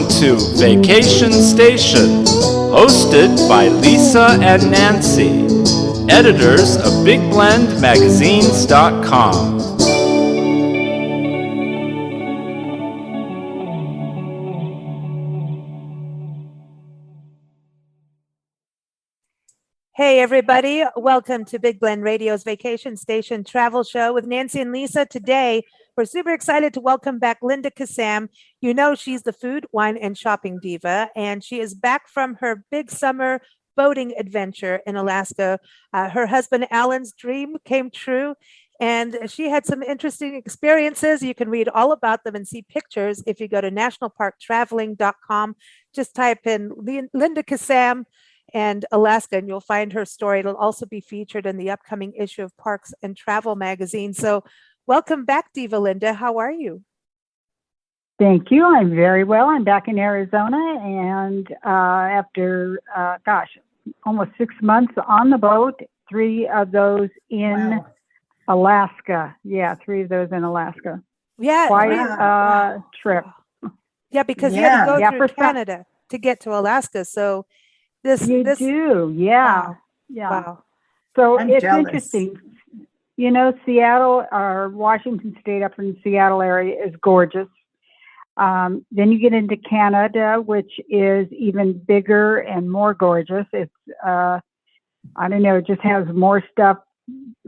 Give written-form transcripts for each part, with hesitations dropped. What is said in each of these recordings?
Welcome to Vacation Station, hosted by Lisa and Nancy, editors of BigBlendMagazines.com. Hey everybody, welcome to Big Blend Radio's Vacation Station Travel Show with Nancy and Lisa. Today, we're super excited to welcome back Linda Kissam. You know she's the food, wine, and shopping diva, and she is back from her big summer boating adventure in Alaska. Her husband Alan's dream came true, and she had some interesting experiences. You can read all about them and see pictures if you go to nationalparktraveling.com. Just type in Linda Kissam and Alaska, and you'll find her story. It'll also be featured in the upcoming issue of Parks and Travel magazine. So welcome back, Diva Linda. How are you? Thank you. I'm very well. I'm back in Arizona, and after, almost 6 months on the boat, 3 of those in Alaska. Yeah, 3 of those in Alaska. Yeah. Quite a trip. Yeah, because you had to go through Canada to get to Alaska. So this do. Yeah. Wow. Yeah. Wow. So I'm it's jealous. interesting. You know, Seattle or Washington State up in the Seattle area is gorgeous. Then you get into Canada, which is even bigger and more gorgeous. It's, I don't know, it just has more stuff,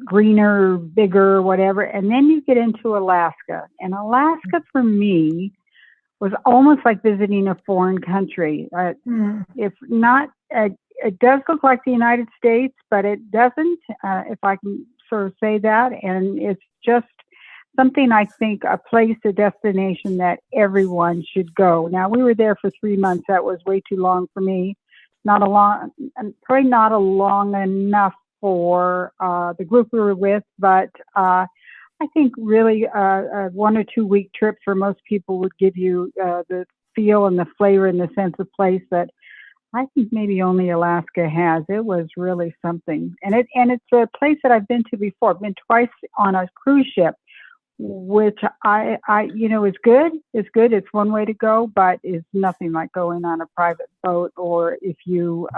greener, bigger, whatever. And then you get into Alaska. And Alaska, for me, was almost like visiting a foreign country. If not, it does look like the United States, but it doesn't, if I can sort of say that. And it's just something, I think, a place, a destination that everyone should go. Now, we were there for 3 months. That was way too long for me. Probably not a long enough for the group we were with, but I think really a 1 or 2 week trip for most people would give you the feel and the flavor and the sense of place that I think maybe only Alaska has. It was really something. And it's a place that I've been to before. I've been twice on a cruise ship, which I is good. It's good. It's one way to go, but it's nothing like going on a private boat, or if you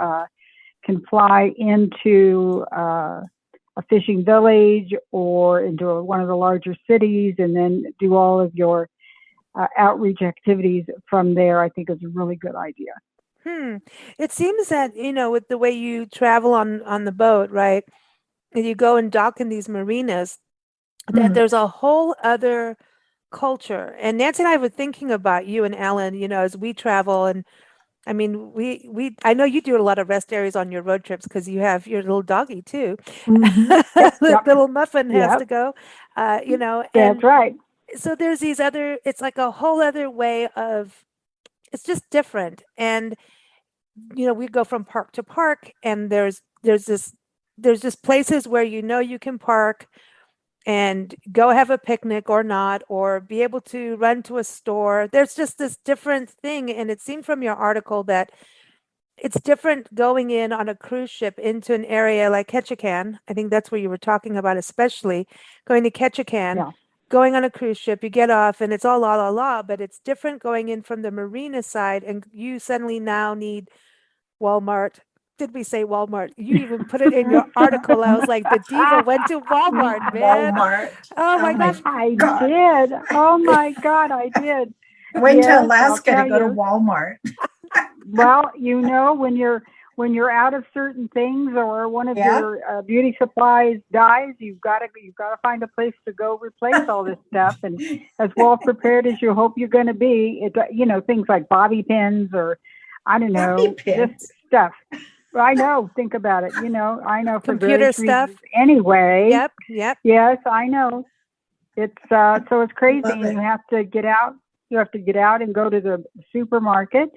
can fly into a fishing village or into one of the larger cities and then do all of your outreach activities from there. I think is a really good idea. It seems that, with the way you travel on the boat, right, and you go and dock in these marinas, that there's a whole other culture. And Nancy and I were thinking about you and Alan, as we travel. And I mean, I know you do a lot of rest areas on your road trips because you have your little doggy too. Yep. Little Muffin has to go, and that's right. So there's these it's like a whole other way of, it's just different. And, we go from park to park, and there's just places where, you can park and go have a picnic or not, or be able to run to a store. There's just this different thing. And it seemed from your article that it's different going in on a cruise ship into an area like Ketchikan. I think that's where you were talking about, especially going to Ketchikan, going on a cruise ship, you get off and it's all la, but it's different going in from the marina side, and you suddenly now need Walmart. Did we say Walmart? You even put it in your article. I was like, the diva went to Walmart, man. Walmart. Oh my gosh. I did. Oh my God, I did. Went to Alaska to go to Walmart. Well, when you're out of certain things, or one of your beauty supplies dies, you've got to find a place to go replace all this stuff. And as well prepared as you hope you're going to be, things like bobby pins, or I don't know, this stuff. I know. Think about it. I know for computer stuff. Anyway. Yep. Yes, I know. It's so it's crazy. And you have to get out. You have to get out and go to the supermarket.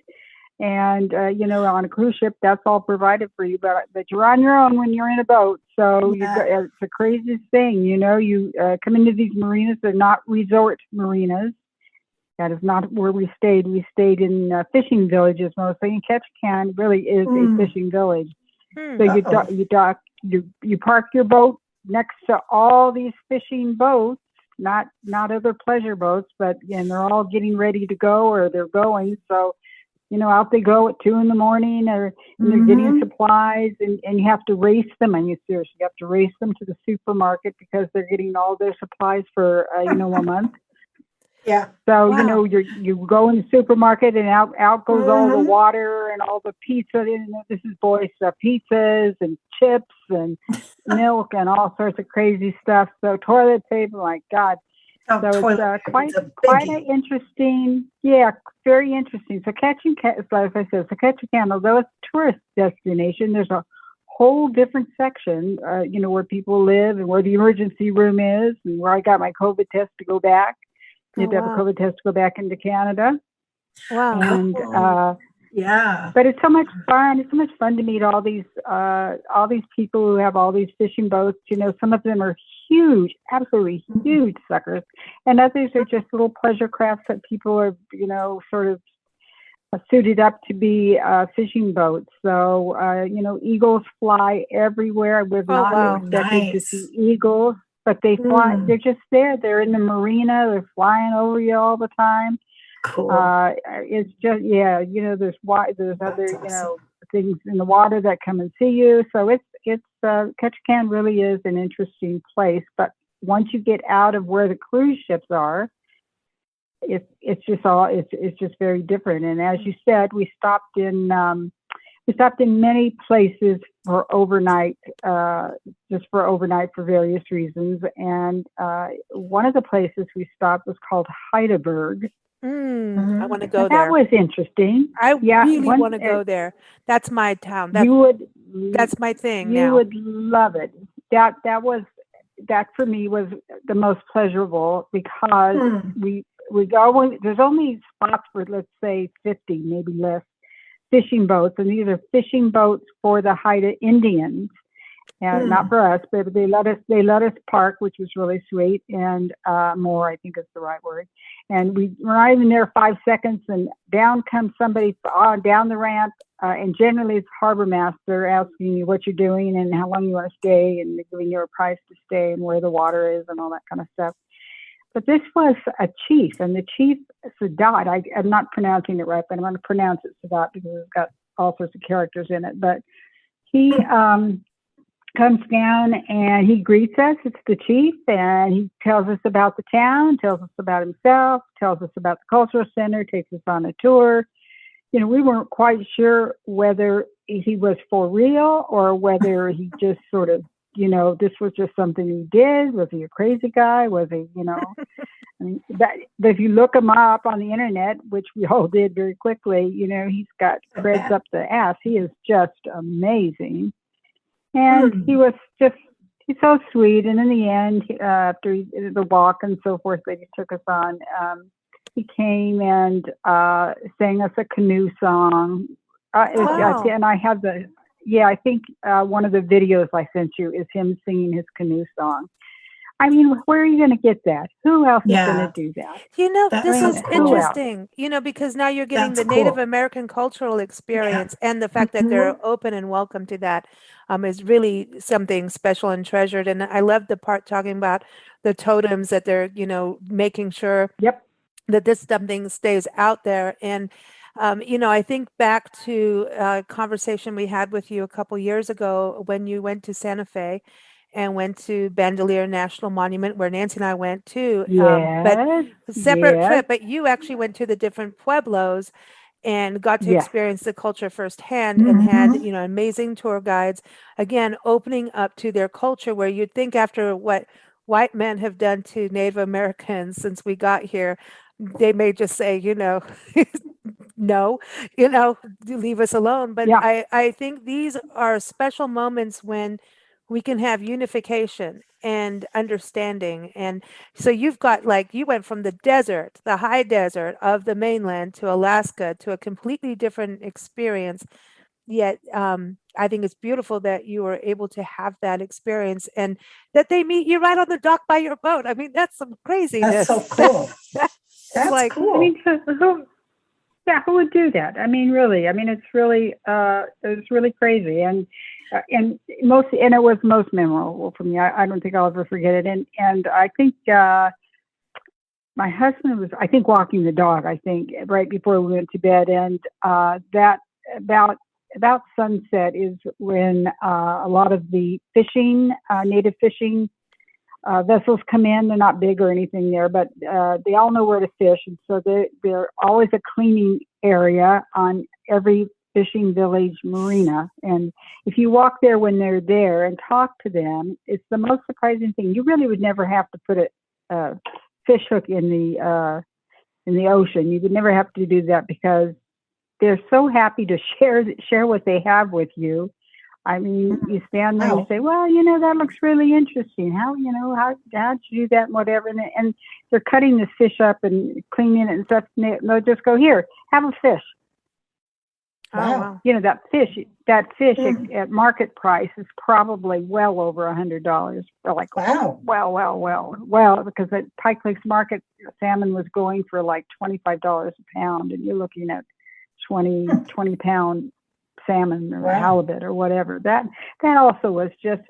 And on a cruise ship, that's all provided for you. But you're on your own when you're in a boat. So it's the craziest thing. You come into these marinas. They're not resort marinas. That is not where we stayed. We stayed in fishing villages mostly. And Ketchikan really is a fishing village. So you park your boat next to all these fishing boats, not other pleasure boats, but they're all getting ready to go, or they're going. So out they go at 2 a.m. and they're getting supplies, and you have to race them. I mean, seriously, you have to race them to the supermarket because they're getting all their supplies for, a month. Yeah. So, you go in the supermarket and out goes all the water and all the pizza. This is boys stuff, pizzas and chips and milk and all sorts of crazy stuff. So toilet paper, my God. So it's quite an interesting, very interesting. So Ketchikan, although it's a tourist destination, there's a whole different section, where people live and where the emergency room is and where I got my COVID test to go back. You have to have a COVID test to go back into Canada. Wow. And yeah. But it's so much fun. It's so much fun to meet all these people who have all these fishing boats. Some of them are huge, absolutely huge suckers, and others are just little pleasure crafts that people are, sort of suited up to be fishing boats. So, eagles fly everywhere. I was not expecting to see eagles, but they fly. They're just there. They're in the marina. They're flying over you all the time. Cool. It's just, there's other, awesome. Things in the water that come and see you. So Ketchikan really is an interesting place. But once you get out of where the cruise ships are, it's just very different. And as you said, we stopped in many places for overnight, just for overnight for various reasons. And one of the places we stopped was called Heidelberg. I want to go there. That was interesting. I really want to go there. That's my town. That's my thing. You would love it. That for me was the most pleasurable because we go. There's only spots for, let's say, 50, maybe less, fishing boats, and these are fishing boats for the Haida Indians. And not for us, but they let us park, which was really sweet, and more, I think is the right word. And we're not even there 5 seconds, and down comes somebody down the ramp, and generally it's harbor master asking you what you're doing and how long you want to stay, and giving you a price to stay and where the water is and all that kind of stuff. But this was a chief, and the chief, Sadat, I'm not pronouncing it right, but I'm going to pronounce it Sadat because it's got all sorts of characters in it. But he comes down and he greets us. It's the chief, and he tells us about the town, tells us about himself, tells us about the cultural center, takes us on a tour. We weren't quite sure whether he was for real or whether he just sort of, this was just something he did. Was he a crazy guy? Was he, I mean, but if you look him up on the internet, which we all did very quickly, he's got threads up the ass. He is just amazing. And he's so sweet. And in the end, after the walk and so forth that he took us on, he came and sang us a canoe song. And I have I think one of the videos I sent you is him singing his canoe song. I mean, where are you going to get that? Who else is going to do that? This is interesting, because now you're getting the Native American cultural experience, and the fact that they're open and welcome to that is really something special and treasured. And I love the part talking about the totems, that they're, making sure that this something stays out there. And, I think back to a conversation we had with you a couple years ago when you went to Santa Fe and went to Bandelier National Monument, where Nancy and I went too. But separate trip, but you actually went to the different pueblos and got to experience the culture firsthand, and had, amazing tour guides, again, opening up to their culture, where you'd think after what white men have done to Native Americans since we got here, they may just say, no, leave us alone. But I think these are special moments when we can have unification and understanding. And so you've got, you went from the desert, the high desert of the mainland, to Alaska, to a completely different experience. Yet I think it's beautiful that you were able to have that experience, and that they meet you right on the dock by your boat. I mean, that's some craziness. That's so cool. That's cool. I mean, who would do that? I mean, really. I mean, it's really crazy, and it was most memorable for me. I don't think I'll ever forget it. And I think my husband was, I think, walking the dog, I think, right before we went to bed. And that about sunset is when a lot of the fishing, native fishing vessels come in. They're not big or anything there, but they all know where to fish. And so they're always a cleaning area on every fishing village marina. And if you walk there when they're there and talk to them, it's the most surprising thing. You really would never have to put a fish hook in the ocean. You would never have to do that because they're so happy to share what they have with you. I mean, you stand there and say, well, that looks really interesting. How'd you do that and whatever? And they're cutting this fish up and cleaning it and stuff. And they'll just go, here, have a fish. Wow. That fish at market price is probably well over $100. They're like, wow. Well, because at Pike Lakes Market, salmon was going for like $25 a pound, and you're looking at 20 pound salmon or halibut or whatever. That also was just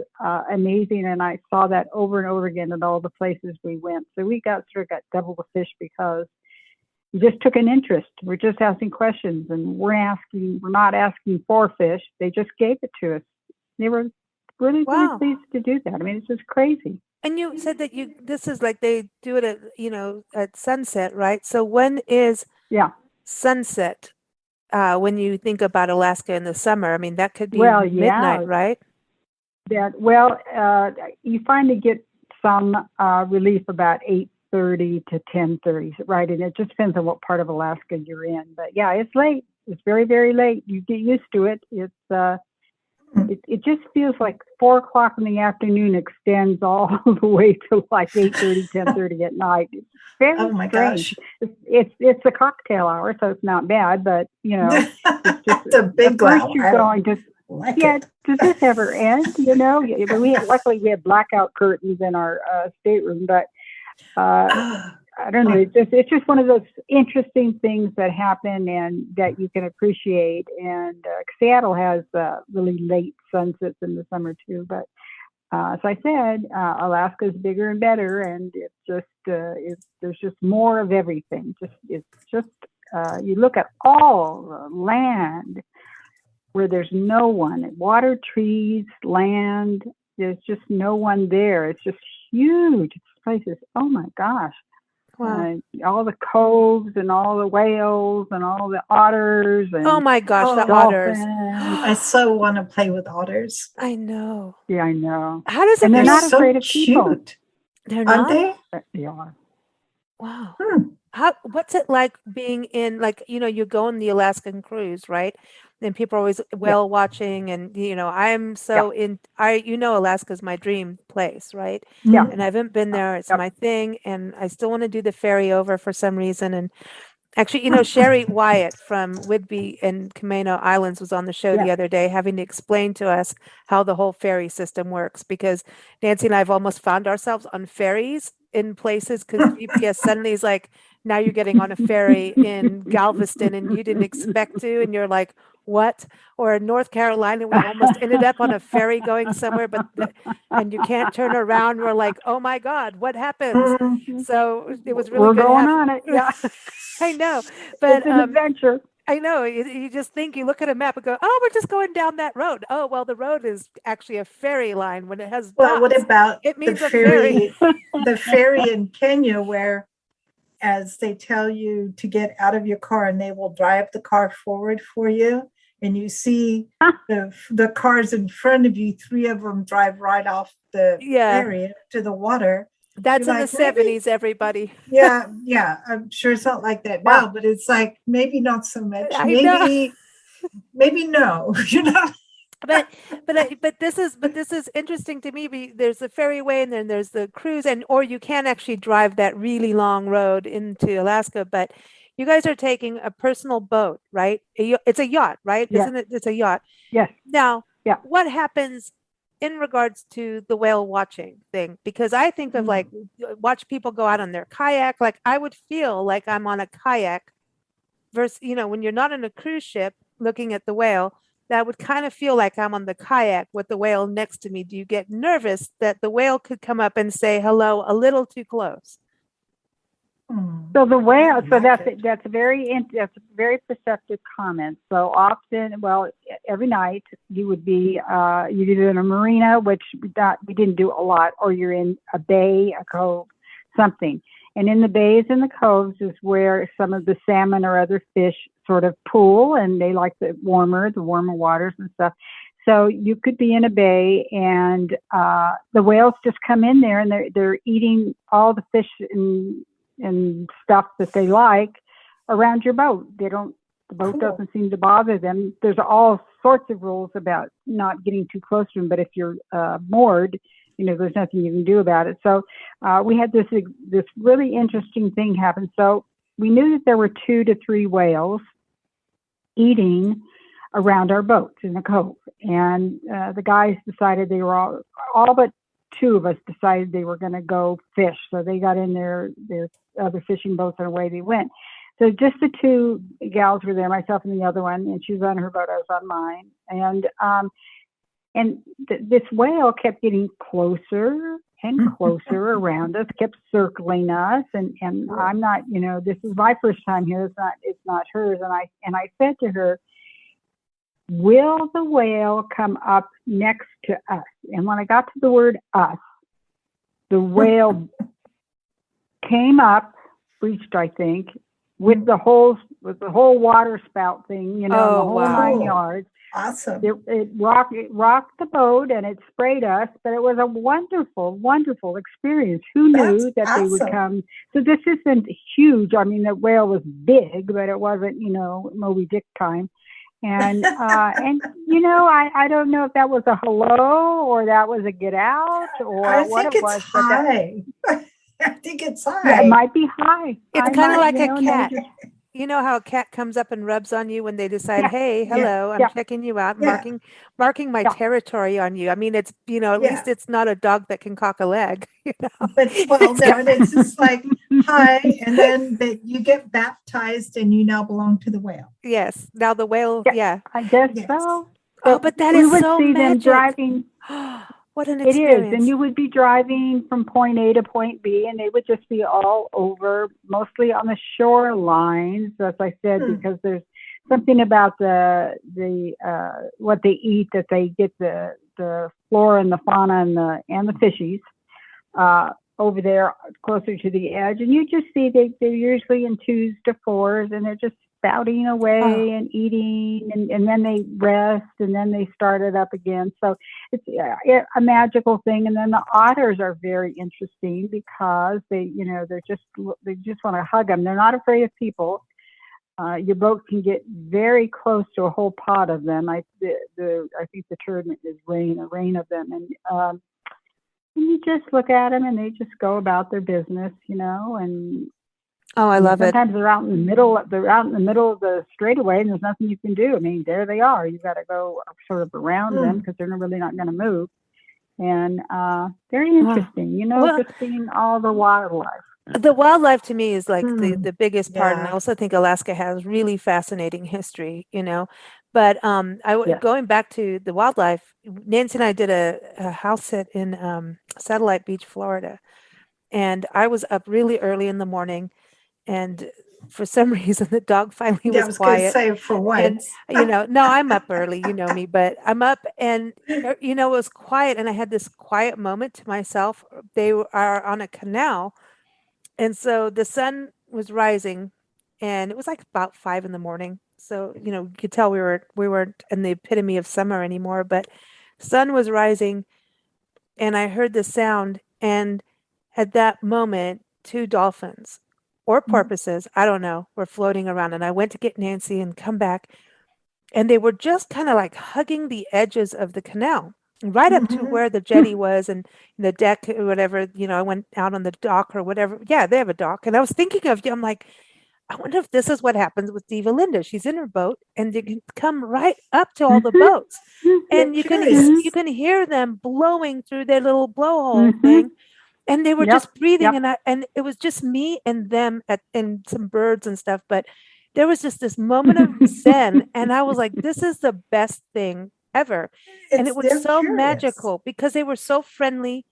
amazing, and I saw that over and over again at all the places we went. So we got double the fish because we just took an interest. We're just asking questions, and we're not asking for fish. They just gave it to us. They were really pleased to do that. I mean, it's just crazy. And you said that this is like they do it at sunset, right? So when is sunset? When you think about Alaska in the summer, I mean, that could be midnight, right? You finally get some relief about 8:30 to 10:30, right? And it just depends on what part of Alaska you're in. But yeah, it's late. It's very, very late. You get used to it. It just feels like 4 o'clock in the afternoon extends all the way to like 8:30, 10:30 at night. It's very strange. Gosh. It's a cocktail hour, so it's not bad, but it's just a big at first you're going just does this ever end? Luckily we had blackout curtains in our stateroom, but I don't know. It's just one of those interesting things that happen and that you can appreciate. And Seattle has really late sunsets in the summer too. But as I said, Alaska is bigger and better, and it's just there's just more of everything. You look at all the land where there's no one, water, trees, land. There's just no one there. It's just huge. This place is, oh my gosh. Wow. All the coves and all the whales and all the otters. And oh my gosh, the dolphins. otters. I so want to play with otters. I know. Yeah, I know. How does it And they're feel? not so afraid of people. cute. They're Aren't not? they? They are. Wow. What's it like being in, like, you go on the Alaskan cruise, right? And people are always whale watching, and I'm so Alaska's my dream place, right? Yeah. And I haven't been there. It's my thing, and I still want to do the ferry over for some reason. And actually, Sherry Wyatt from Whidbey and Camano Islands was on the show the other day, having to explain to us how the whole ferry system works, because Nancy and I have almost found ourselves on ferries in places because GPS suddenly is like, now you're getting on a ferry in Galveston and you didn't expect to, and you're like, what? Or in North Carolina, we almost ended up on a ferry going somewhere, and you can't turn around. We're like, oh my God, what happens? So it was really We're good. going on it. Yeah. I know, but it's an adventure. I know. You just think, you look at a map and go, oh, we're just going down that road. Oh, well, the road is actually a ferry line when it has Well, dots. what about It means the a ferry. the ferry in Kenya, where as they tell you to get out of your car and they will drive the car forward for you, and you see the cars in front of you, 3 of them drive right off the ferry to the water. That's in the 70s, everybody. Yeah, I'm sure it's not like that now, but it's like maybe not so much. Maybe no, But this is interesting to me. There's the ferryway, and then there's the cruise, or you can actually drive that really long road into Alaska. But you guys are taking a personal boat, right? It's a yacht, right? Yes. Isn't it? It's a yacht. Yes. Now, what happens in regards to the whale watching thing? Because I think of watch people go out on their kayak. Like, I would feel like I'm on a kayak versus, when you're not on a cruise ship looking at the whale, that would kind of feel like I'm on the kayak with the whale next to me. Do you get nervous that the whale could come up and say hello a little too close? So the whale, I like it. that's a very perceptive comment. So often, well, every night you would be you're either in a marina, which we didn't do a lot, or you're in a bay, a cove, something. And in the bays and the coves is where some of the salmon or other fish sort of pool, and they like the warmer waters and stuff. So you could be in a bay, and the whales just come in there, and they're eating all the fish and stuff that they like around your boat. The boat doesn't seem to bother them. There's all sorts of rules about not getting too close to them, but if you're moored, there's nothing you can do about it. So we had this really interesting thing happen. So we knew that there were 2 to 3 whales eating around our boats in the cove, and the guys decided they were all but 2 of us decided they were going to go fish. So they got in their other fishing boats and away they went. So just the 2 gals were there, myself and the other one, and she was on her boat, I was on mine. And this whale kept getting closer and closer around us, kept circling us. And I'm not, this is my first time here. It's not hers. And I said to her, will the whale come up next to us? And when I got to the word us, the whale came up, reached, I think, with the whole water spout thing, the whole 9 yards. Awesome. It rocked the boat, and it sprayed us, but it was a wonderful, wonderful experience. Who knew that they would come? So this isn't huge. I mean, the whale was big, but it wasn't, Moby Dick time. And I don't know if that was a hello or that was a get out or what it was. High. I think it's high. Yeah, it might be high. It's kind of like a cat. You know how a cat comes up and rubs on you when they decide, hey, hello, I'm checking you out, marking my territory on you. I mean, it's, at least it's not a dog that can cock a leg, But, then it's just like, hi, and then you get baptized and you now belong to the whale. Yes. Now the whale, I guess so. Oh, but that is so magic. Them driving. What an experience. It is. And you would be driving from point A to point B, and they would just be all over, mostly on the shorelines, as I said, because there's something about the what they eat, that they get the flora and the fauna and the fishies over there closer to the edge. And you just see they're usually in 2s to 4s, and they're just spouting away and eating, and then they rest, and then they start it up again. So it's a magical thing. And then the otters are very interesting because they just want to hug them. They're not afraid of people. Your boat can get very close to a whole pod of them. I think the term is a rain of them, and you just look at them, and they just go about their business, and I love it. Sometimes they're out in the middle of the straightaway, and there's nothing you can do. I mean, there they are. You got to go sort of around them because they're really not going to move. And very interesting, just seeing all the wildlife. The wildlife to me is like the biggest part, and I also think Alaska has really fascinating history, But going back to the wildlife, Nancy and I did a house sit in Satellite Beach, Florida, and I was up really early in the morning. And for some reason, the dog finally was quiet. Say for once. And, no, I'm up early, you know me, but I'm up and, it was quiet. And I had this quiet moment to myself. They are on a canal. And so the sun was rising, and it was like about 5 a.m. So, you could tell we weren't in the epitome of summer anymore, but sun was rising, and I heard the sound. And at that moment, 2 dolphins or porpoises, I don't know, were floating around. And I went to get Nancy and come back, and they were just kind of like hugging the edges of the canal, right up to where the jetty was and the deck or whatever. I went out on the dock or whatever. Yeah, they have a dock. And I was thinking of you. I'm like, I wonder if this is what happens with Diva Linda. She's in her boat, and they can come right up to all the boats, and you can hear them blowing through their little blowhole thing. And they were just breathing, and it was just me and them and some birds and stuff. But there was just this moment of zen, and I was like, "This is the best thing ever." And it was so magical because they were so friendly.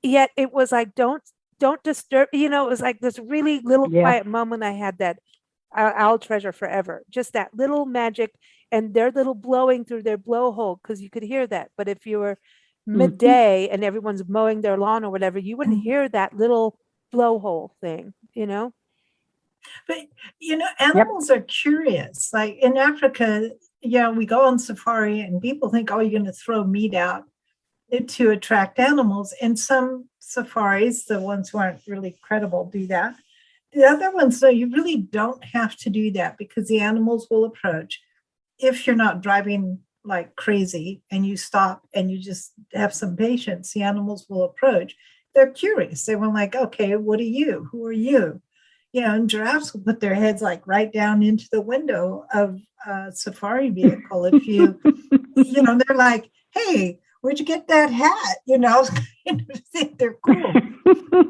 Yet it was like, don't don't disturb, it was like this really little Yeah. quiet moment I had that I'll treasure forever. Just that little magic and their little blowing through their blowhole, because you could hear that. But if you were midday and everyone's mowing their lawn or whatever, you wouldn't hear that little blowhole thing, But, animals are curious. Like in Africa, we go on safari and people think, oh, you're going to throw meat out to attract animals. And some safaris, the ones who aren't really credible, do that. The other ones, though, you really don't have to do that because the animals will approach. If you're not driving like crazy and you stop and you just have some patience, the animals will approach. They're curious. They were like, okay, what are you? Who are you? And giraffes will put their heads like right down into the window of a safari vehicle. If you, they're like, hey, where'd you get that hat? They're cool.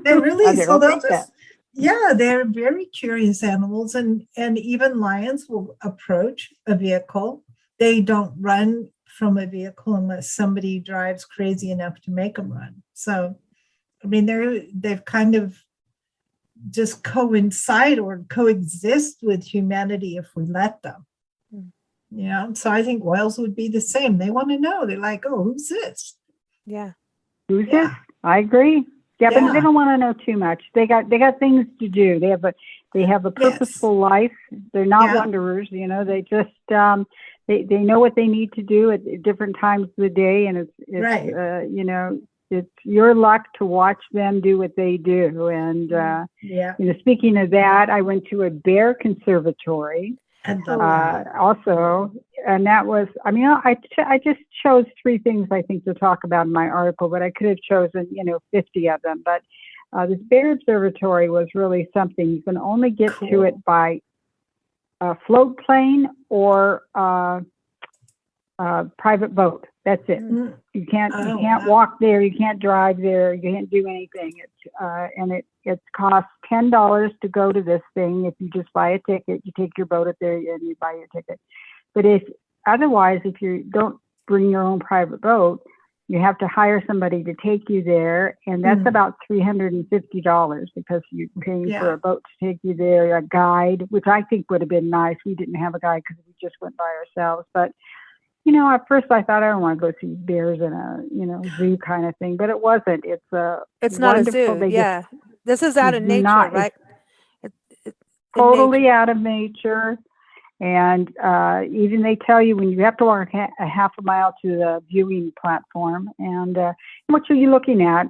They really, so they'll just, they're very curious animals, and even lions will approach a vehicle. They don't run from a vehicle unless somebody drives crazy enough to make them run. So, I mean, they've kind of just coincide or coexist with humanity if we let them. So I think whales would be the same. They want to know. They're like, oh, who's this? Yeah. Who's this? I agree. Yeah, but they don't want to know too much. They got things to do. They have a purposeful life. They're not wanderers. They just they know what they need to do at different times of the day, and it's right. It's your luck to watch them do what they do. And speaking of that, I went to a bear conservatory. Also, and that was, I just chose 3 things I think to talk about in my article, but I could have chosen 50 of them. But this bear observatory was really something. You can only get to it by float plane or private boat. That's it. You can't walk there. You can't drive there. You can't do anything. It costs $10 to go to this thing. If you just buy a ticket, you take your boat up there and you buy your ticket. But if you don't bring your own private boat, you have to hire somebody to take you there, and that's about $350 because you're paying for a boat to take you there, a guide, which I think would have been nice. We didn't have a guide because we just went by ourselves, but at first I thought I don't want to go see bears in a zoo kind of thing, but it wasn't. It's not a zoo. This is out of nature, right? It's totally out of nature. And even they tell you when you have to walk a half a mile to the viewing platform. And what you're looking at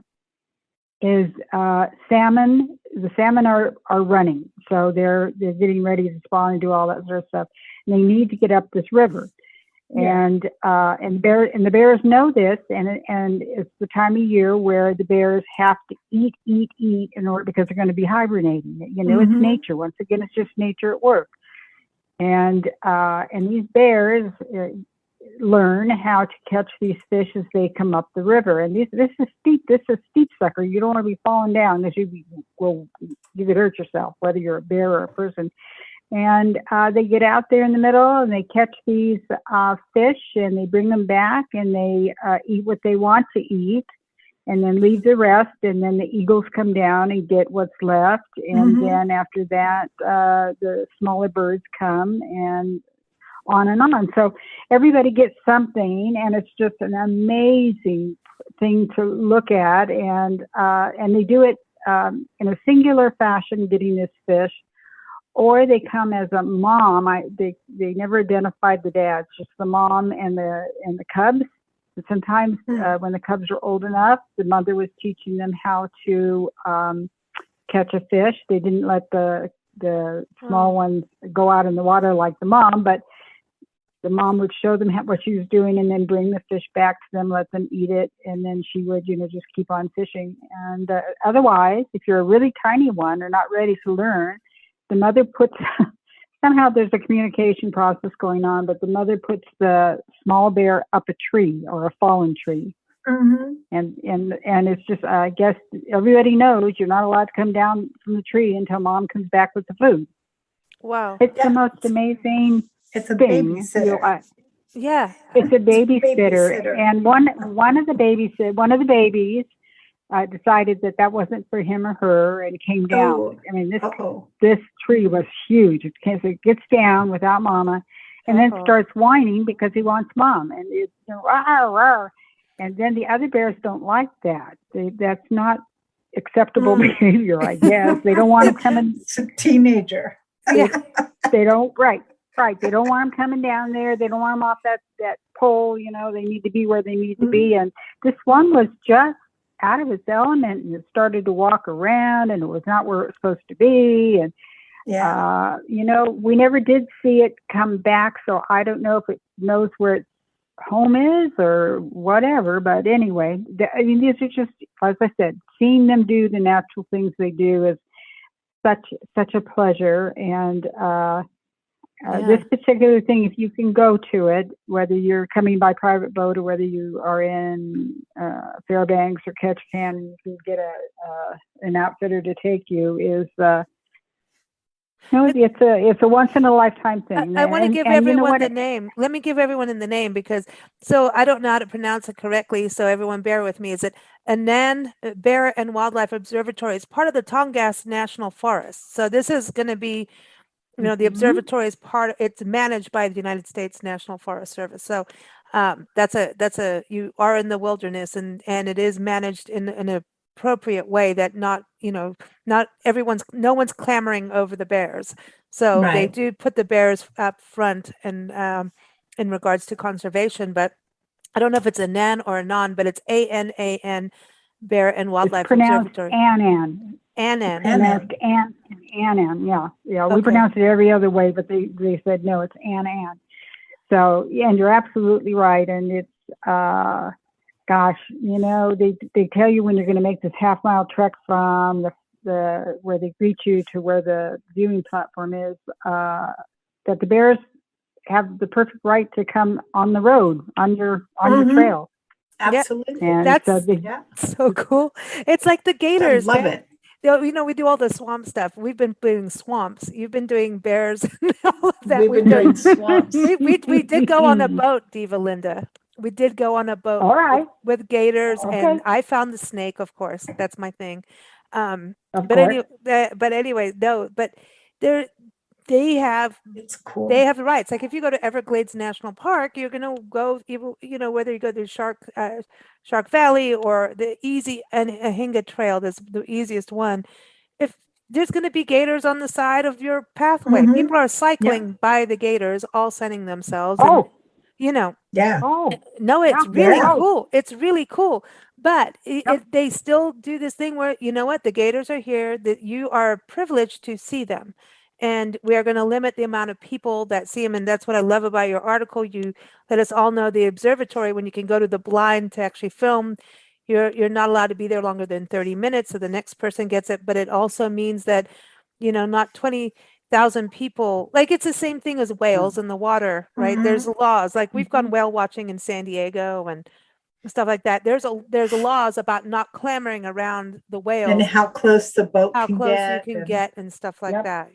is salmon. The salmon are running. So they're getting ready to spawn and do all that sort of stuff. And they need to get up this river. And the bears know this, and it's the time of year where the bears have to eat in order, because they're going to be hibernating. It's nature. Once again, it's just nature at work. And these bears learn how to catch these fish as they come up the river. And this is steep. This is steep, sucker. You don't want to be falling down, because you could hurt yourself, whether you're a bear or a person. And they get out there in the middle and they catch these fish, and they bring them back, and they eat what they want to eat, and then leave the rest. And then the eagles come down and get what's left. And then after that, the smaller birds come, and on and on. So everybody gets something, and it's just an amazing thing to look at. And they do it in a singular fashion, getting this fish. Or they come as a mom. They never identified the dads, just the mom and the cubs. And sometimes when the cubs were old enough, the mother was teaching them how to catch a fish. They didn't let the small ones go out in the water like the mom, but the mom would show them what she was doing, and then bring the fish back to them, let them eat it, and then she would, just keep on fishing. And otherwise, if you're a really tiny one or not ready to learn, the mother puts, somehow there's a communication process going on, but the mother puts the small bear up a tree or a fallen tree. And it's just, I guess everybody knows you're not allowed to come down from the tree until mom comes back with the food. Wow. It's the most amazing It's a thing. babysitter. Yeah. It's a babysitter. And one of the babies decided that that wasn't for him or her and came down. Oh. I mean, Uh-oh. this tree was huge. It gets down without mama and then starts whining because he wants mom. And it's rawr, rawr. And then the other bears don't like that. That's not acceptable behavior, I guess. They don't want him coming. It's a teenager. They don't, right. They don't want him coming down there. They don't want him off that pole. They need to be where they need to be. And this one was just out of its element, and it started to walk around, and it was not where it was supposed to be. And we never did see it come back, so I don't know if it knows where its home is or whatever. But anyway, these are just, as I said, seeing them do the natural things they do is such a pleasure. And this particular thing, if you can go to it, whether you're coming by private boat or whether you are in Fairbanks or Ketchikan, you can get an outfitter to take you, is it's a once in a lifetime thing. I want to give everyone the name. Let me give everyone the name, because I don't know how to pronounce it correctly, so everyone bear with me. Is it Anan-Bear-Wildlife-Observatory? It's part of the Tongass-National-Forest. So this is going to be, the observatory is it's managed by the United States National Forest Service. So you are in the wilderness, and it is managed in an appropriate way that no one's clamoring over the bears. So they do put the bears up front and in regards to conservation, but I don't know if it's Anan or Anan, but it's ANAN, Bear and Wildlife Observatory. Anan. Pronounced Anan. Yeah. We pronounce it every other way, but they said no, it's Anan. So and you're absolutely right, and it's they tell you when you're going to make this half-mile trek from the where they greet you to where the viewing platform is, that the bears have the perfect right to come on the road, on your trail. Absolutely. And that's so cool. It's like the gators. I love it. We do all the swamp stuff. We've been doing swamps. You've been doing bears and all of that. We've been doing swamps. We did go on a boat, Diva Linda. We did go on a boat with gators, and I found the snake, of course. That's my thing. But anyway, they have the rights. Like if you go to Everglades National Park, you're going to go, whether you go to Shark Valley or the easy Ahinga Trail, that's the easiest one. If there's going to be gators on the side of your pathway, people are cycling by the gators, all sunning themselves. And, no, it's really cool. It's really cool. But they still do this thing where, the gators are here, that you are privileged to see them. And we are going to limit the amount of people that see them. And that's what I love about your article. You let us all know the observatory, when you can go to the blind to actually film, you're not allowed to be there longer than 30 minutes. So the next person gets it. But it also means that, not 20,000 people, like it's the same thing as whales in the water, right? There's laws, like we've gone whale watching in San Diego and stuff like that. There's laws about not clamoring around the whales and how close the boat how can close get, you can get and stuff like that.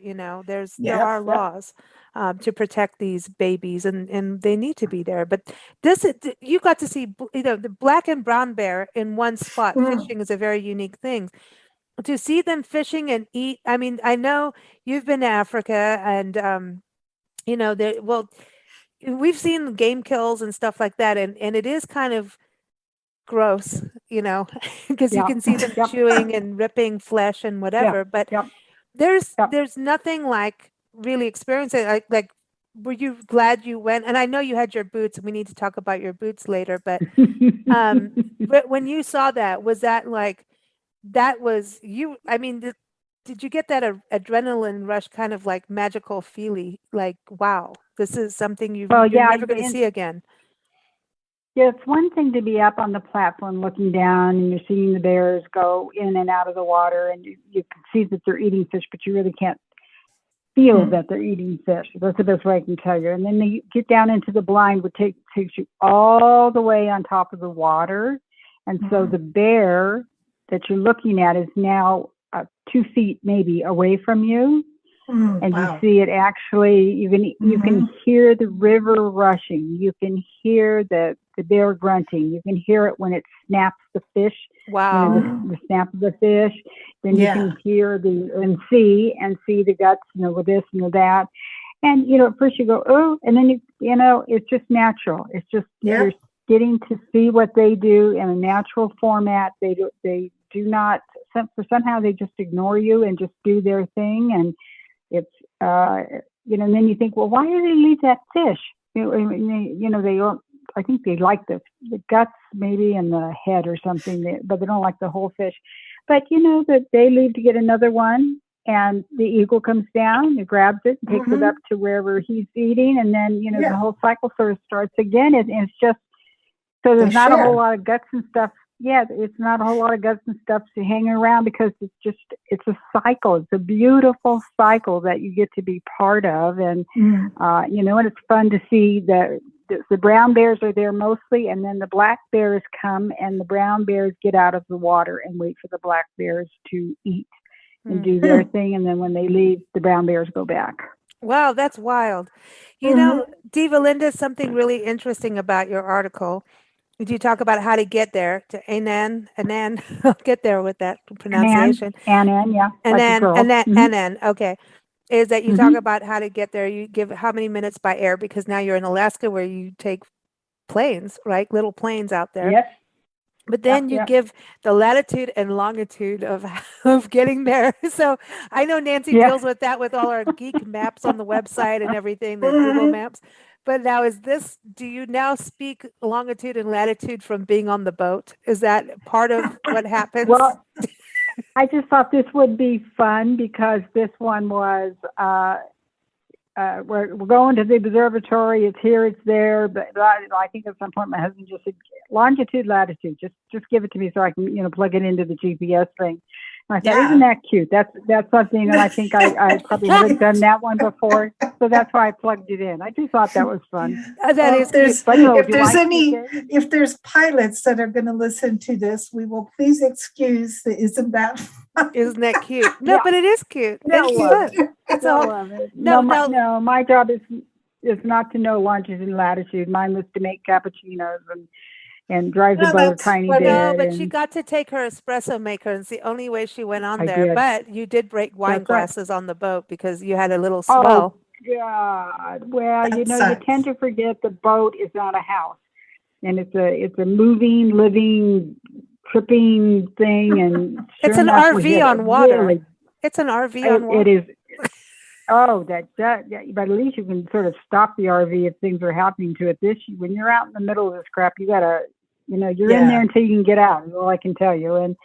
There are laws to protect these babies, and they need to be there. But you got to see the black and brown bear in one spot. Fishing is a very unique thing. To see them fishing and eat. I mean, I know you've been to Africa, and we've seen game kills and stuff like that, and it is kind of gross, because you can see them chewing and ripping flesh and whatever. But there's nothing like really experiencing it. Like, were you glad you went? And I know you had your boots, and we need to talk about your boots later. But but when you saw that, was that like that was you? I mean, did you get that adrenaline rush, kind of like magical feeling? Like, wow, this is something you're never going to see again. Yeah, it's one thing to be up on the platform looking down and you're seeing the bears go in and out of the water, and you can see that they're eating fish, but you really can't feel that they're eating fish. That's the best way I can tell you. And then they get down into the blind, which takes you all the way on top of the water. And so the bear that you're looking at is now 2 feet maybe away from you. and Wow. you see it actually. You can hear the river rushing. You can hear the bear grunting. You can hear it when it snaps the fish. Wow. The snap of the fish. Then you can hear and see the guts, with this and with that. And at first you go, oh, and then it's just natural. It's just you're getting to see what they do in a natural format. They do not, somehow they just ignore you and just do their thing. And it's and then you think, well, why do they leave that fish? They don't. I think they like the guts maybe and the head or something, but they don't like the whole fish. But that they leave to get another one, and the eagle comes down and grabs it and takes it up to wherever he's eating, and then the whole cycle sort of starts again. It's just so there's not a whole lot of guts and stuff. Yeah, it's not a whole lot of guts and stuff to hang around because it's a cycle. It's a beautiful cycle that you get to be part of, and and it's fun to see that. The brown bears are there mostly, and then the black bears come, and the brown bears get out of the water and wait for the black bears to eat and do their thing. And then when they leave, the brown bears go back. Wow, that's wild. Diva Linda, something really interesting about your article. Did you talk about how to get there to Anan? I'll get there with that pronunciation. Anan, yeah. Anan, okay. Is that you talk about how to get there. You give how many minutes by air, because now you're in Alaska where you take planes, right? Little planes out there. Yes. But then you give the latitude and longitude of getting there. So I know Nancy deals with that with all our geek maps on the website and everything, the Google Maps. But now do you now speak longitude and latitude from being on the boat? Is that part of what happens? Well, I just thought this would be fun because this one was, we're going to the observatory. It's here, it's there. But I think at some point my husband just said, longitude, latitude, just give it to me so I can, plug it into the GPS thing. And I thought, isn't that cute? That's something, and I think I probably haven't done that one before. So that's why I plugged it in. I just thought that was fun. If there's pilots that are going to listen to this, we will please excuse the isn't that fun? Isn't that cute? No, but it is cute. It's all no. My job is not to know longitude and latitude. Mine was to make cappuccinos and drive the boat a tiny bit. No, but she got to take her espresso maker, and it's the only way she went on there. But you did break wine glasses on the boat because you had a little swell. Oh, God. Well, you tend to forget the boat is not a house. And it's a moving, living, tripping thing. And it's an RV on water. Really, it's an RV on water. It is. Oh, that, but at least you can sort of stop the RV if things are happening to it. When you're out in the middle of this crap, you gotta, you're in there until you can get out. Is all I can tell you. And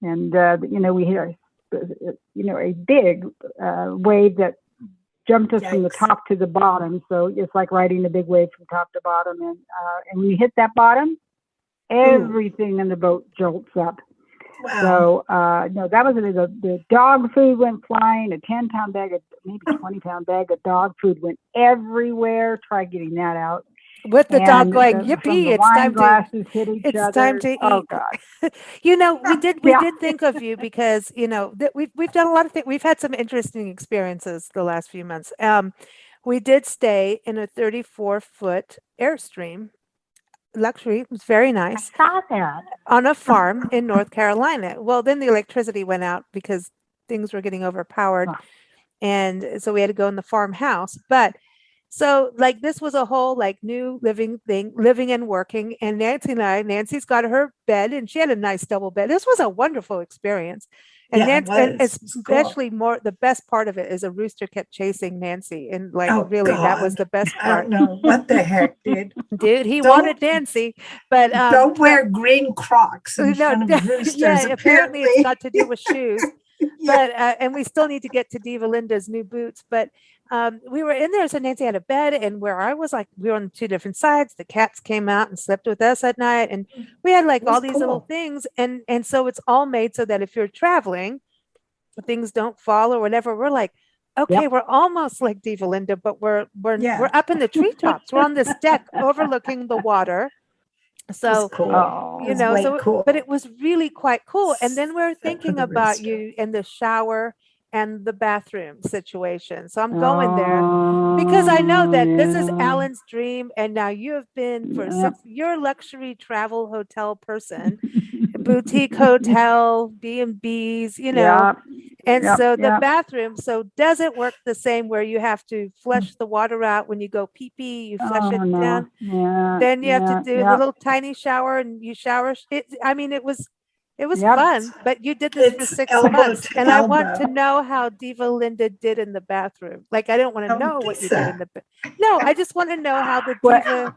we hear, a big wave that jumped us from the top to the bottom. So it's like riding a big wave from top to bottom. And when you hit that bottom, everything in the boat jolts up. Wow. So, that was the dog food went flying, a 10-pound bag, maybe 20-pound bag of dog food went everywhere. Try getting that out. With the dog going, yippee, it's time to eat. Oh, God. We did think of you because, we've done a lot of things. We've had some interesting experiences the last few months. We did stay in a 34-foot Airstream. Luxury. It was very nice. I saw that. On a farm in North Carolina. Well, then the electricity went out because things were getting overpowered. And so we had to go in the farmhouse. But so this was a whole new living thing, living and working. And Nancy's got her bed, and she had a nice double bed. This was a wonderful experience. And and especially the best part of it is a rooster kept chasing Nancy. And that was the best part. I don't know what the heck, dude. Dude, he wanted Nancy, but don't wear green Crocs in front of roosters. Yeah, apparently it's got to do with shoes. But and we still need to get to Diva Linda's new boots. But we were in there, so Nancy had a bed, and where I was we were on two different sides. The cats came out and slept with us at night, and we had all these little things, and so it's all made so that if you're traveling, things don't fall or whatever. We're like, okay, we're almost like Diva Linda, but we're up in the treetops. We're on this deck overlooking the water. So, cool. but it was really quite cool. And then we're thinking about you in the shower and the bathroom situation. So I'm going there because I know that this is Alan's dream, and now you have been for you're a luxury travel hotel person, boutique hotel, B&Bs, you know. And so the bathroom doesn't work the same where you have to flush the water out when you go pee pee, you flush it down. Then you have to do a little tiny shower and you shower. I mean, it was fun, but you did this for 6 months. And I want to know how Diva Linda did in the bathroom. Like, I don't want to know what you did in the No, I just want to know how the Diva,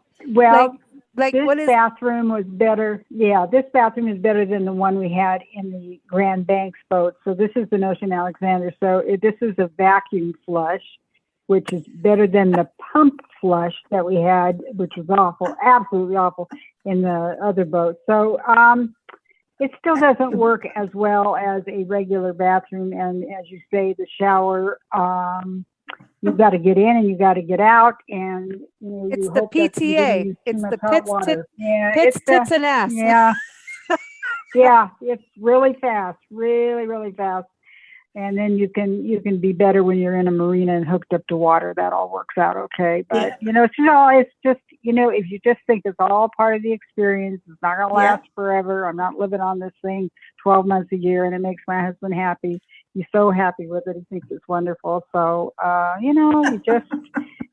like this what is bathroom was better. Yeah, this bathroom is better than the one we had in the Grand Banks boat. So this is the Notion Alexander. So this is a vacuum flush, which is better than the pump flush that we had, which was awful, absolutely awful in the other boat. So it still doesn't work as well as a regular bathroom. And as you say, the shower, you've got to get in and you got to get out, and you know, it's you the hope that you didn't PTA. use too It's much the hot water. pits, tits, and ass. Yeah, yeah, it's really fast, really, really fast. And then you can be better when you're in a marina and hooked up to water. That all works out okay. But you know, it's just you know, if you just think it's all part of the experience, it's not gonna last forever. I'm not living on this thing 12 months a year, and it makes my husband happy. He's so happy with it. He thinks it's wonderful. So you know, you just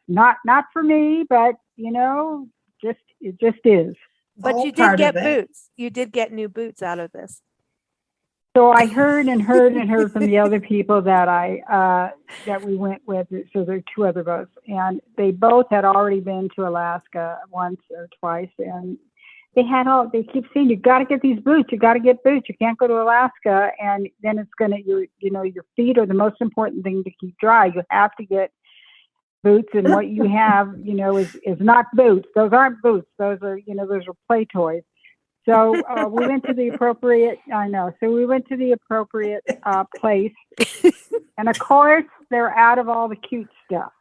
not for me, but you know, it just is. But you did get boots. You did get new boots out of this. So I heard from the other people that that we went with. So there are 2 other boats, and they both had already been to Alaska once or twice, and they keep saying, you got to get these boots. You got to get boots. You can't go to Alaska, and then it's gonna your feet are the most important thing to keep dry. You have to get boots, and what you have, you know, is not boots. Those aren't boots. Those are play toys. So we went to the appropriate, so we went to the appropriate place. And of course, they're out of all the cute stuff.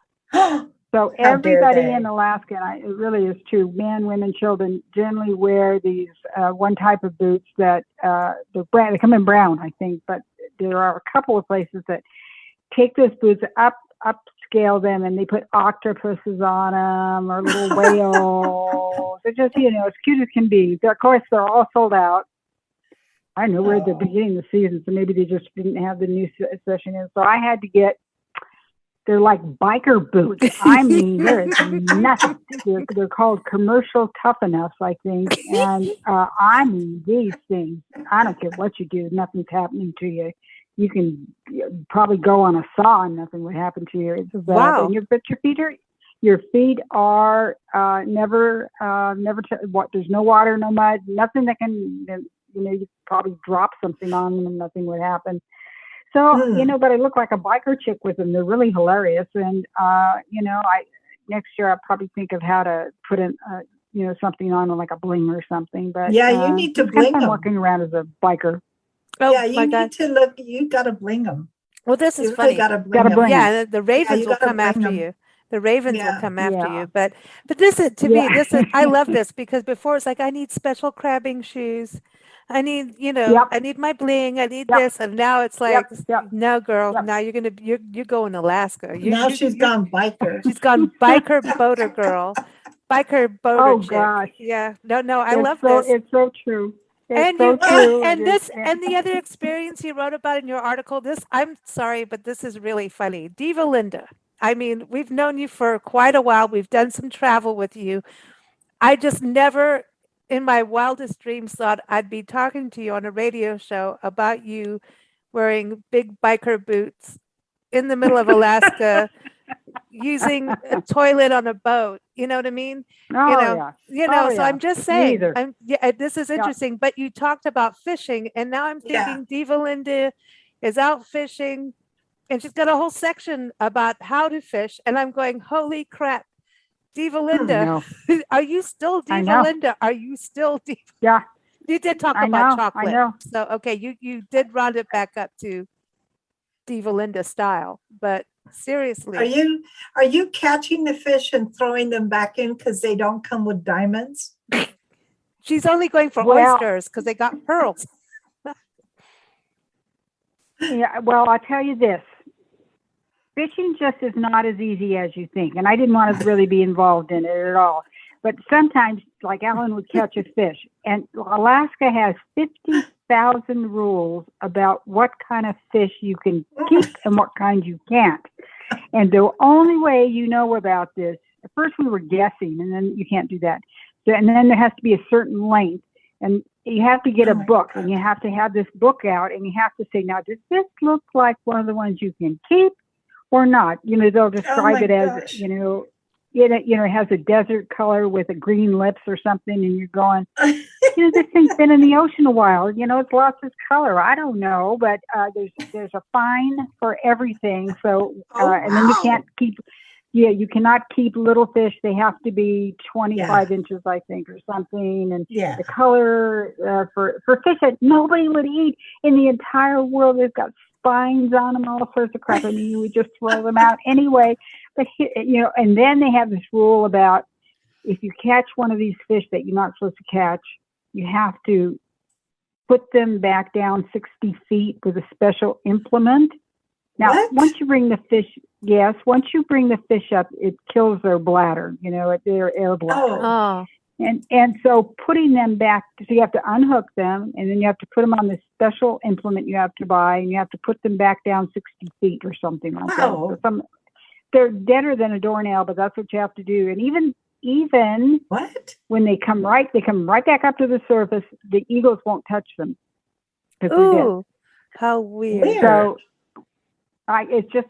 So everybody in Alaska, and it really is true, men, women, children, generally wear these one type of boots that they come in brown, I think, but there are a couple of places that take those boots upscale them, and they put octopuses on them or little whales. They're just, you know, as cute as can be. Of course, they're all sold out. I know we're at the beginning of the season, so maybe they just didn't have the new session in. So I had to get, they're like biker boots. I mean, there is nothing. They're called commercial tough enoughs, I think. And I mean, these things, I don't care what you do, nothing's happening to you. You can probably go on a saw and nothing would happen to you. Wow. And but your feet are never there's no water, no mud, nothing that can, you know, you probably drop something on them and nothing would happen. So, you know, but I look like a biker chick with them. They're really hilarious. And, you know, next year I'll probably think of how to put in, you know, something on like a bling or something. But you need to bling them. I'm working around as a biker. Oh, yeah, you need to look. You got to bling them. Well, this is funny. Gotta bling them. Yeah, the ravens will come after you. The ravens will come after you. But this is, to me, this is, I love this because before it's like, I need special crabbing shoes. I need, you know, I need my bling. I need this. And now it's like, no, girl, now you're going to Alaska. Now she's gone biker. She's gone biker boater girl. Biker boater chick. Gosh. Yeah. No, I love this. It's so true. And the other experience you wrote about in your article, I'm sorry, but this is really funny. Diva Linda. I mean, we've known you for quite a while. We've done some travel with you. I just never in my wildest dreams thought I'd be talking to you on a radio show about you wearing big biker boots in the middle of Alaska using a toilet on a boat. You know what I mean? So I'm just saying, this is interesting, but you talked about fishing and now I'm thinking Diva Linda is out fishing and she's got a whole section about how to fish. And I'm going, holy crap, Diva Linda, are you still Diva Linda? Are you still Diva? Yeah. You did talk about chocolate. I know. So, okay, you did round it back up to Diva Linda style, but seriously. Are you catching the fish and throwing them back in because they don't come with diamonds? She's only going for oysters because they got pearls. Yeah, well, I'll tell you this. fishing just is not as easy as you think. And I didn't want to really be involved in it at all. But sometimes, like Alan would catch a fish. And Alaska has 50,000 rules about what kind of fish you can keep and what kind you can't. And the only way you know about this, at first we were guessing, and then you can't do that. So, and then there has to be a certain length. And you have to get a book, and you have to have this book out, and you have to say, now, does this look like one of the ones you can keep or not? You know, they'll describe it as, you know, it has a desert color with a green lips or something, and you're going, you know, this thing's been in the ocean a while. You know, it's lost its color. I don't know, but there's a fine for everything. So, and then you can't keep. Yeah, you cannot keep little fish. They have to be 25 inches, I think, or something. And the color for fish that nobody would eat in the entire world, they've got spines on them, all sorts of crap. I mean, you would just throw them out anyway. But, you know, and then they have this rule about if you catch one of these fish that you're not supposed to catch, you have to put them back down 60 feet with a special implement. Now, once you bring the fish, once you bring the fish up, it kills their bladder, you know, their air bladder. Oh. And so putting them back, so you have to unhook them, and then you have to put them on this special implement you have to buy, and you have to put them back down 60 feet or something like that. So they're deader than a doornail, but that's what you have to do. And even when they come right back up to the surface, the eagles won't touch them. Ooh, how weird. So I just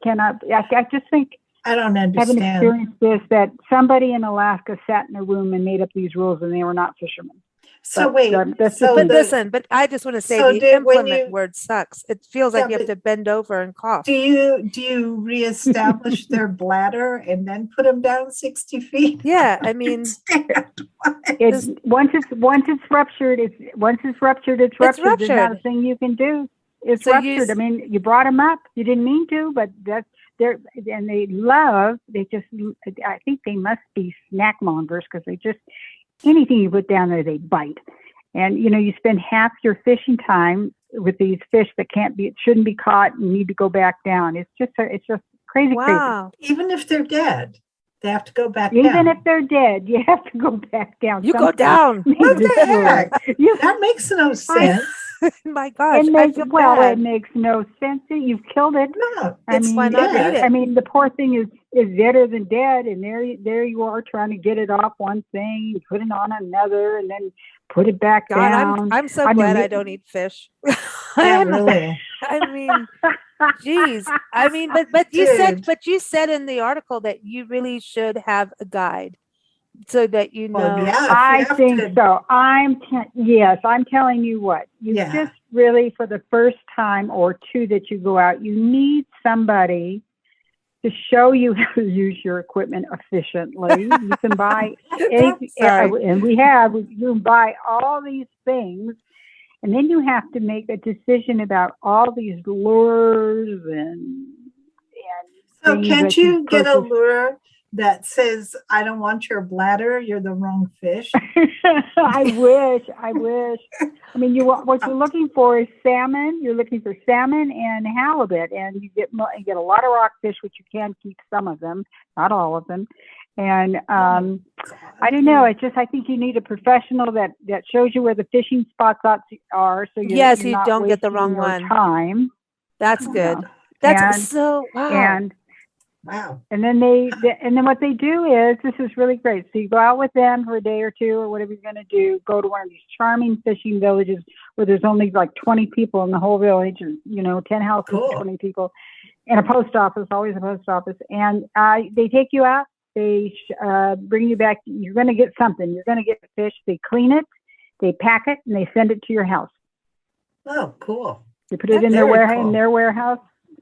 cannot. I just think I don't understand. Having experienced this, that somebody in Alaska sat in a room and made up these rules, and they were not fishermen. So but I just want to say the implement word sucks. It feels like you have to bend over and cough. Do you reestablish their bladder and then put them down 60 feet? Yeah, I mean, once it's ruptured. It's ruptured. There's not a thing you can do. It's ruptured. I mean, you brought them up. You didn't mean to, but that's there. And I think they must be snack mongers, because they just, anything you put down there, they bite. And, you know, you spend half your fishing time with these fish that shouldn't be caught and need to go back down. It's just crazy. Wow. Crazy. Even if they're dead, they have to go back down. Even if they're dead, you have to go back down. You go down. What the heck? That makes no sense. My gosh. It makes no sense. You've killed it. No, why not eat it? I mean, the poor thing is deader than dead, and there you are trying to get it off one thing, put it on another, and then put it back down. I'm so glad I don't eat fish. Really. I mean, geez. I mean, but you said in the article that you really should have a guide, so that you know. Well, yeah, I think so. I'm telling you what. Just really, for the first time or two that you go out, you need somebody to show you how to use your equipment efficiently. You can buy anything, and you can buy all these things, and then you have to make a decision about all these lures and. So can't you get a lure that says, "I don't want your bladder, you're the wrong fish"? I wish. I mean, what you're looking for is salmon. You're looking for salmon and halibut, and you get a lot of rockfish, which you can keep some of them, not all of them. And I don't know. It's just, I think you need a professional that shows you where the fishing spots are, so you're you don't get the wrong one. Time. That's good. That's so wow. Wow. And then what they do is, this is really great. So you go out with them for a day or two or whatever you're going to do, go to one of these charming fishing villages where there's only like 20 people in the whole village, and, 10 houses, 20 people, and a post office, always a post office. And they take you out, they bring you back. You're going to get something. You're going to get fish. They clean it, they pack it, and they send it to your house. Oh, cool. They put it in their warehouse.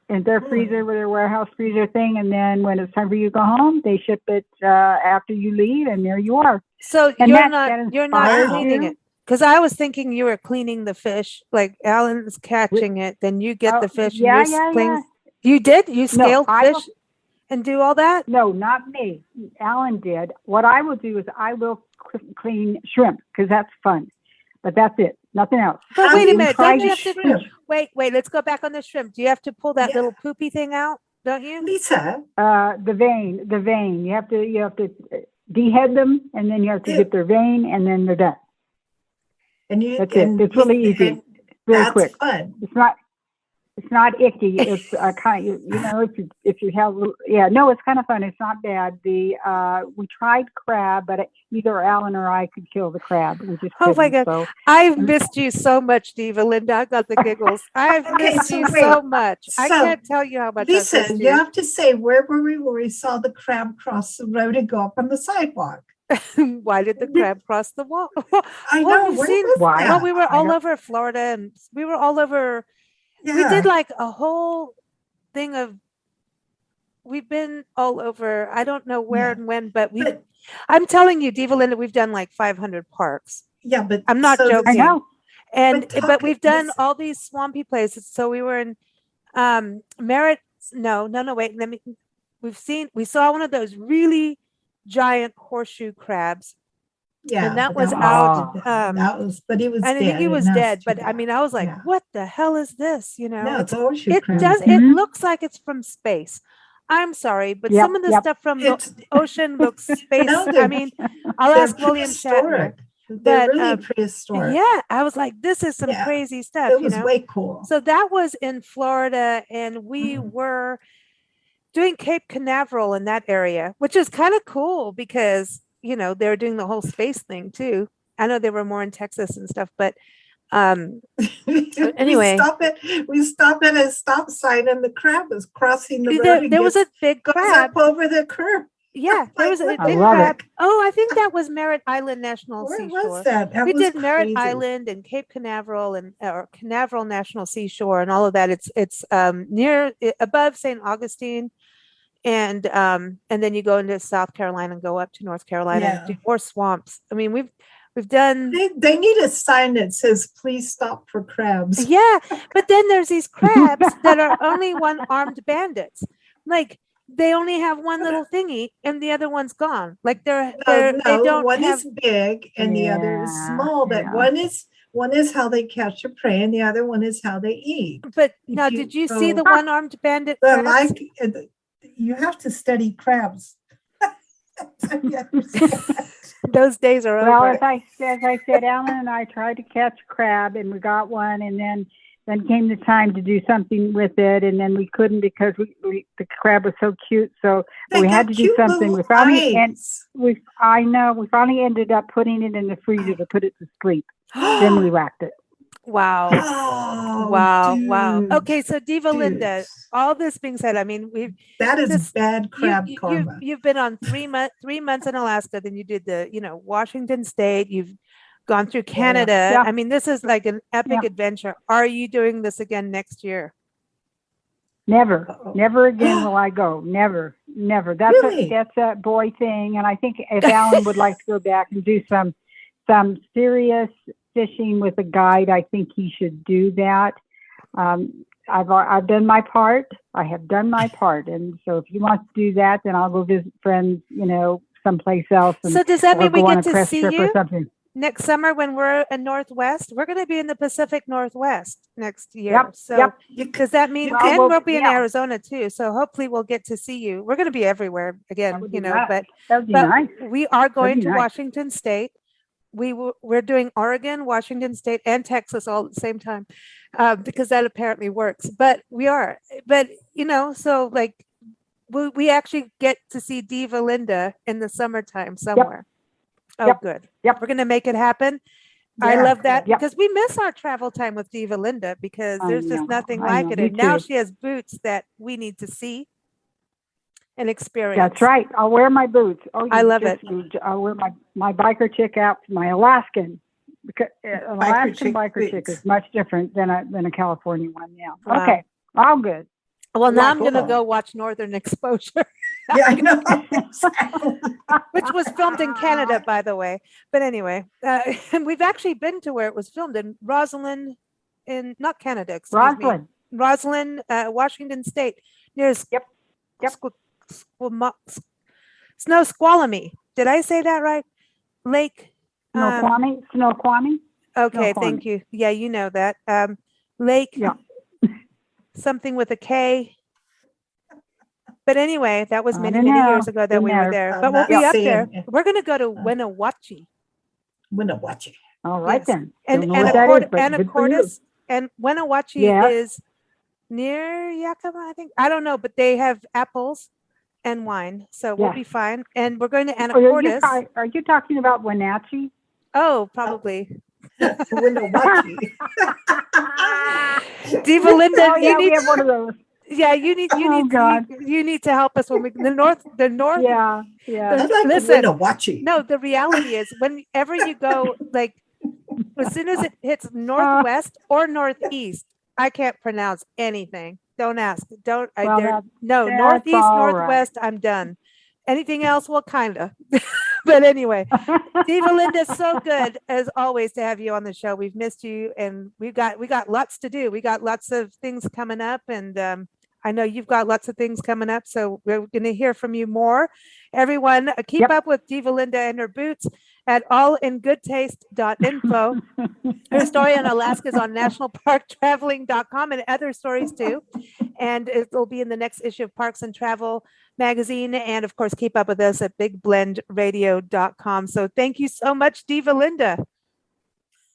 In their freezer, with their warehouse freezer thing, and then when it's time for you to go home, they ship it after you leave, and there you are. So you're not cleaning it, because I was thinking you were cleaning the fish, like Alan's catching it, then you get the fish. You did? You scaled fish and do all that? No, not me. Alan did. What I will do is I will clean shrimp, because that's fun, but that's it. Nothing else. But wait a minute, wait. Let's go back on the shrimp. Do you have to pull that Yeah. little poopy thing out? Don't you? Lisa, The vein. You have to dehead them, and then you have to get their vein, and then they're done. and you That's it. and It's really easy. and Very that's quick. fun. It's not icky. It's kind of, if you have, no, it's kind of fun. It's not bad. We tried crab, but either Alan or I could kill the crab. We just Oh my couldn't, God. so. I've missed you so much, Diva Linda. I got the giggles. I've Okay, missed so you wait. so much. I So, can't tell you how much I've Lisa, missed you you. have to say, where were we when we saw the crab cross the road and go up on the sidewalk? Why did the crab cross the wall? I Well, know. we've Where seen- was Why? that? Well, we were I all don't- over Florida, and we were all over. Yeah. We did like a whole thing of. We've been all over. I don't know where Yeah. and when, but But I'm telling you, Diva Linda, we've done like 500 parks. yeah, but I'm not so the- I joking. know. And But but we've done this- all these swampy places. So we were in Merritt. No, wait. We saw one of those really giant horseshoe crabs. Yeah, and that but was out, that was, but he was and I dead. think he and was that's dead. too But I bad. mean, I was like, Yeah. what the hell is this? No, it's a horseshoe It crab. does. It Mhm. looks like it's from space. I'm sorry, but Yep, some of the yep. stuff from It's- the ocean looks space. No, I they're- mean, I'll They're ask William Shatner. prehistoric. They're But, really prehistoric. Yeah, I was like, this is some Yeah, crazy stuff, It was way cool. So that was in Florida, and we were doing Cape Canaveral in that area, which is kind of cool because, they're doing the whole space thing too. I know they were more in Texas and stuff, but anyway. we stop at a stop sign and the crab is crossing the road. there was a big goes crab. up over the curb. Yeah, there was a Like, I big love it. crab. Oh, I think that was Merritt Island National Where Seashore. was that? That We was did Merritt crazy. Island and Cape Canaveral or Canaveral National Seashore and all of that. It's above St. Augustine, and then you go into South Carolina and go up to North Carolina and do Yeah. more swamps. I mean, we've done. They need a sign that says, please stop for crabs. Yeah, but then there's these crabs that are only one-armed bandits. Like they only have one little thingy and the other one's gone. Like they don't one have. is big and the other is Yeah, small, but yeah. one is how they catch their prey and the other one is how they eat. But now, you did you see go- the one-armed bandit The crabs? you have to study crabs. You understand? Those days are Well, over. as I said, Alan and I tried to catch crab, and we got one, and then came the time to do something with it, and then we couldn't because the crab was so cute. So They we got had to do cute something. little We finally eyes. we finally ended up putting it in the freezer to put it to sleep. Then we whacked it. Wow. Oh, Wow. dude, Okay, so Diva Linda, dude. all this being said, I mean, That is this- bad crab karma. you've been on 3 months in Alaska, then you did the, Washington State, you've gone through Canada. Yeah. I mean, this is like an epic Yeah. adventure. Are you doing this again next year? Never again will I go. Never. Really? That's a boy thing, and I think if Alan would like to go back and do some serious fishing with a guide, I think he should do that. I've done my part. I have done my part, and so if he wants to do that, then I'll go visit friends, someplace else. And, So does that or mean we go on get a to press see trip or you something. next summer when we're in Northwest? We're going to be in the Pacific Northwest next year. Yep, So yep. does that mean, Well, and we'll- we'll be in yeah. Arizona too. So hopefully we'll get to see you. We're going to be everywhere again, That would be but nice. That would be but nice. we are going be to nice. Washington State. We're doing Oregon, Washington State, and Texas all at the same time because that apparently works. But so like we actually get to see Diva Linda in the summertime somewhere. Oh, Yep. good. Yep. We're gonna make it happen. I Yeah, love that Yep. because we miss our travel time with Diva Linda because I there's just know, nothing I like know, it. me And now too. she has boots that we need to see and experience. That's right. I'll wear my boots. Oh, I love it. I'll wear my biker chick out, my Alaskan. Because an Alaskan chick biker chick boots. is much different than a California one. Yeah. Wow. Okay. All good. Well, now I'm Cool. gonna go watch Northern Exposure, Yeah, I know. Exactly. which was filmed in Canada, by the way. But anyway, and we've actually been to where it was filmed in Roslyn, not Canada, excuse me. Roslyn. Roslyn, Washington State, near Yep. Snoqualmie. Did I say that right? Lake. Snoqualmie. Okay, Snoqualmie. thank you. Yeah, you know that. Lake Yeah. something with a K. But anyway, that was I many, don't many know. years ago that Been we were there. there. I'm But we'll not be up seeing there. it. We're going to go to Winnewaukee. Winnewaukee. All right Yes. then. And Don't know what that is, but good for you. Anacortes. And Winnewaukee Yeah. is near Yakima, I think. I don't know, but they have apples and wine. So we'll Yeah. be fine. And we're going to Or Anacortes. are you talking about Wenatchee? Oh, probably. Winnewaukee. Diva Linda, Oh you yeah, we need have one of those. yeah, you need Oh, God. you need to help us when we the north Yeah, yeah. I like Listen, Winnewaukee. no, the reality is whenever you go, like, as soon as it hits northwest or northeast, I can't pronounce anything. Don't ask. Don't. Well, no, that's northeast, all right. northwest, I'm done. Anything else? Well, kind of. But anyway, Diva Linda, so good as always to have you on the show. We've missed you, and we got lots to do. We got lots of things coming up, and I know you've got lots of things coming up. So we're going to hear from you more. Everyone, keep Yep. up with Diva Linda and her boots at allingoodtaste.info. Her story on Alaska is on nationalparktraveling.com and other stories too. And it'll be in the next issue of Parks and Travel magazine. And of course, keep up with us at bigblendradio.com. So thank you so much, Diva Linda.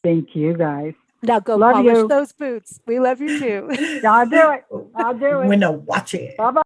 Thank you, guys. Now go Love polish you. those boots. We love you too. I'll do it. I'll do it. Winnewaukee. Bye bye.